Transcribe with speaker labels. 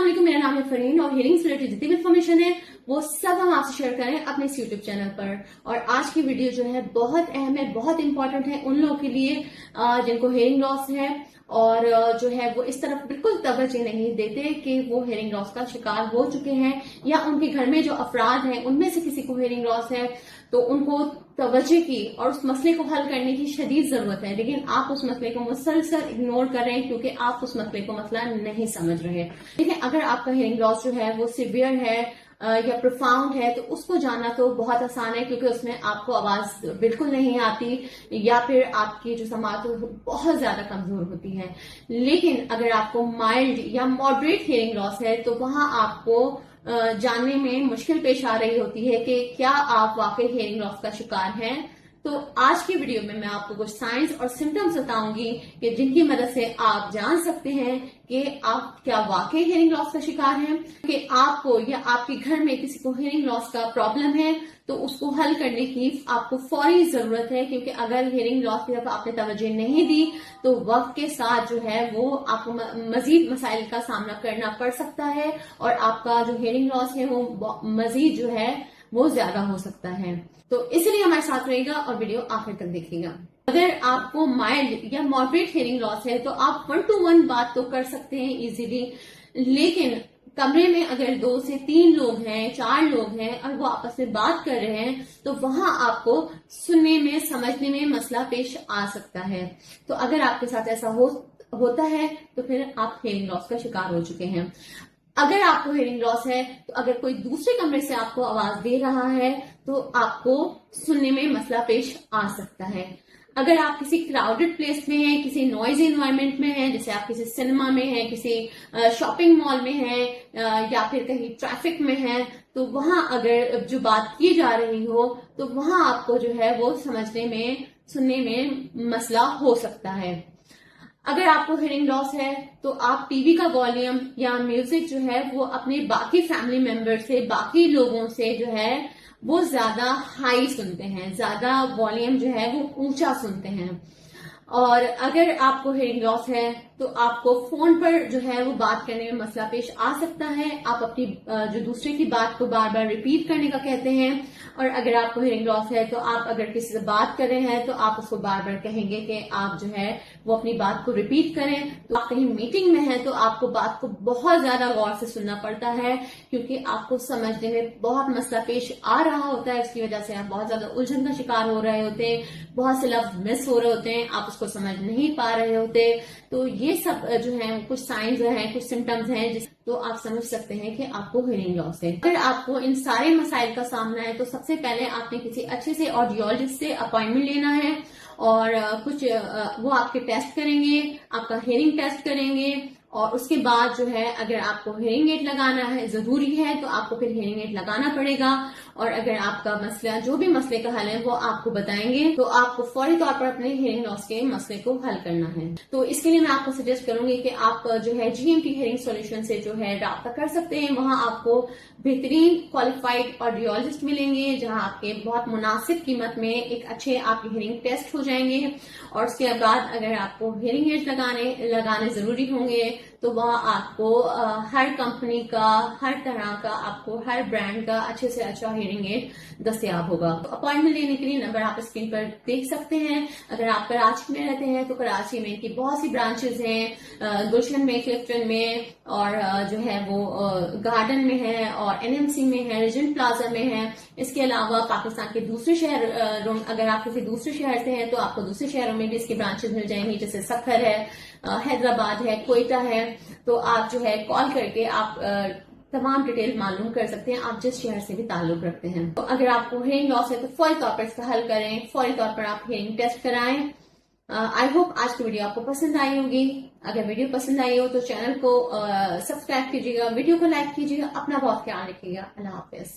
Speaker 1: अस्सलाम वालेकुम, मेरा नाम है फरीन और हियरिंग से रिलेटेड जितनी भी इन्फॉर्मेशन है वो सब हम आपसे शेयर करें अपने इस यूट्यूब चैनल पर। और आज की वीडियो जो है बहुत अहम है, बहुत इंपॉर्टेंट है उन लोगों के लिए जिनको हियरिंग लॉस है और जो है वो इस तरफ बिल्कुल तवज्जो नहीं देते कि वो हियरिंग लॉस का शिकार हो चुके हैं या उनके घर में जो अफराद हैं उनमें से किसी को हियरिंग लॉस है, तो उनको तवज्जो की और उस मसले को हल करने की शदीद जरूरत है, लेकिन आप उस मसले को मुसलसल इग्नोर कर रहे हैं क्योंकि आप उस मसले को मसला नहीं समझ रहे। देखिए, अगर आपका हियरिंग लॉस जो है वो सिवियर है या प्रोफाउंड है तो उसको जानना तो बहुत आसान है क्योंकि उसमें आपको आवाज बिल्कुल नहीं आती या फिर आपकी जो समात बहुत ज्यादा कमजोर होती है। लेकिन अगर आपको माइल्ड या मॉडरेट हियरिंग लॉस है तो वहां आपको जानने में मुश्किल पेश आ रही होती है कि क्या आप वाकई हियरिंग लॉस का शिकार हैं। तो आज की वीडियो में मैं आपको कुछ साइंस और सिम्टम्स बताऊंगी कि जिनकी मदद से आप जान सकते हैं कि आप क्या वाकई हियरिंग लॉस का शिकार हैं। कि आपको या आपके घर में किसी को हियरिंग लॉस का प्रॉब्लम है तो उसको हल करने की आपको फौरी जरूरत है, क्योंकि अगर हियरिंग लॉस की तरफ आपने तवज्जो नहीं दी तो वक्त के साथ जो है वो आपको मजीद मसाइल का सामना करना पड़ सकता है और आपका जो हियरिंग लॉस है वो मजीद जो है वो ज्यादा हो सकता है। तो इसलिए हमारे साथ रहेगा और वीडियो आखिर तक देखिएगा। अगर आपको माइल्ड या मॉडरेट हियरिंग लॉस है तो आप 1-to-1 बात तो कर सकते हैं इजीली, लेकिन कमरे में अगर 2 से 3 लोग हैं, 4 लोग हैं और वो आपस में बात कर रहे हैं तो वहां आपको सुनने में समझने में मसला पेश आ सकता है। तो अगर आपके साथ ऐसा होता है तो फिर आप हियरिंग लॉस का शिकार हो चुके हैं। अगर आपको हियरिंग लॉस है तो अगर कोई दूसरे कमरे से आपको आवाज दे रहा है तो आपको सुनने में मसला पेश आ सकता है। अगर आप किसी क्राउडेड प्लेस में हैं, किसी नॉइजी एनवायरनमेंट में हैं, जैसे आप किसी सिनेमा में हैं, किसी शॉपिंग मॉल में हैं या फिर कहीं ट्रैफिक में हैं, तो वहां अगर जो बात की जा रही हो तो वहां आपको जो है वो समझने में सुनने में मसला हो सकता है। अगर आपको हियरिंग लॉस है तो आप टीवी का वॉल्यूम या म्यूजिक जो है वो अपने बाकी फैमिली मेंबर से, बाकी लोगों से जो है वो ज्यादा हाई सुनते हैं, ज्यादा वॉल्यूम जो है वो ऊंचा सुनते हैं। और अगर आपको हियरिंग लॉस है तो आपको फोन पर जो है वो बात करने में मसला पेश आ सकता है। आप अपनी जो दूसरे की बात को बार बार रिपीट करने का कहते हैं। और अगर आपको हियरिंग लॉस है तो आप अगर किसी से बात कर रहे हैं तो आप उसको बार बार कहेंगे कि आप जो है वो अपनी बात को रिपीट करें। तो आप कहीं मीटिंग में हैं तो आपको बात को बहुत ज्यादा गौर से सुनना पड़ता है क्योंकि आपको समझने में बहुत मसला पेश आ रहा होता है। इसकी वजह से आप बहुत ज्यादा उलझन का शिकार हो रहे होते हैं, बहुत से लफ्ज मिस हो रहे होते हैं, आप उसको समझ नहीं पा रहे होते। तो ये सब जो है कुछ साइंस जो है, कुछ सिम्टम्स हैं तो आप समझ सकते हैं कि आपको हियरिंग लॉस है। अगर आपको इन सारे मसाइल का सामना है तो सबसे पहले आपने किसी अच्छे से ऑडियोलॉजिस्ट से अपॉइंटमेंट लेना है और कुछ वो आपके टेस्ट करेंगे, आपका हियरिंग टेस्ट करेंगे और उसके बाद जो है अगर आपको हियरिंग एड लगाना है जरूरी है तो आपको फिर हियरिंग एड लगाना पड़ेगा। और अगर आपका मसला जो भी मसले का हल है वो आपको बताएंगे तो आपको फौरी तौर पर अपने हियरिंग लॉस के मसले को हल करना है। तो इसके लिए मैं आपको सजेस्ट करूंगी कि आप जो है GMT हियरिंग सॉल्यूशन से जो है राब्ता कर सकते हैं। वहां आपको बेहतरीन क्वालिफाइड ऑडियोलॉजिस्ट मिलेंगे जहां आपके बहुत मुनासिब कीमत में एक अच्छे आपके हियरिंग टेस्ट हो जाएंगे। और उसके बाद अगर आपको हियरिंग एड लगाने जरूरी होंगे तो वहां आपको हर कंपनी का, हर तरह का, आपको हर ब्रांड का अच्छे से अच्छा हियरिंग एड दस्तयाब होगा। तो अपॉइंटमेंट लेने के लिए नंबर आप स्क्रीन पर देख सकते हैं। अगर आप कराची में रहते हैं तो कराची में इनकी बहुत सी ब्रांचेस हैं, गुलशन में, क्लिफ्टन में और जो है वो गार्डन में है और NMC में है, रीजेंट प्लाजा में है। इसके अलावा पाकिस्तान के दूसरे शहर, अगर आप किसी दूसरे शहर से हैं तो आपको दूसरे शहरों में भी इसकी ब्रांचेस मिल जाएंगी, जैसे सखर है, हैदराबाद है, कोयटा है। तो आप जो है कॉल करके आप तमाम डिटेल मालूम कर सकते हैं, आप जिस शहर से भी ताल्लुक रखते हैं। तो अगर आपको हियरिंग लॉस है तो फौरी तौर पर इसका हल करें, फौरी तौर पर आप हियरिंग टेस्ट कराएं। आई होप आज की वीडियो आपको पसंद आई होगी। अगर वीडियो पसंद आई हो तो चैनल को सब्सक्राइब कीजिएगा, वीडियो को लाइक कीजिएगा, अपना बहुत ख्याल रखिएगा। अल्लाह हाफिज।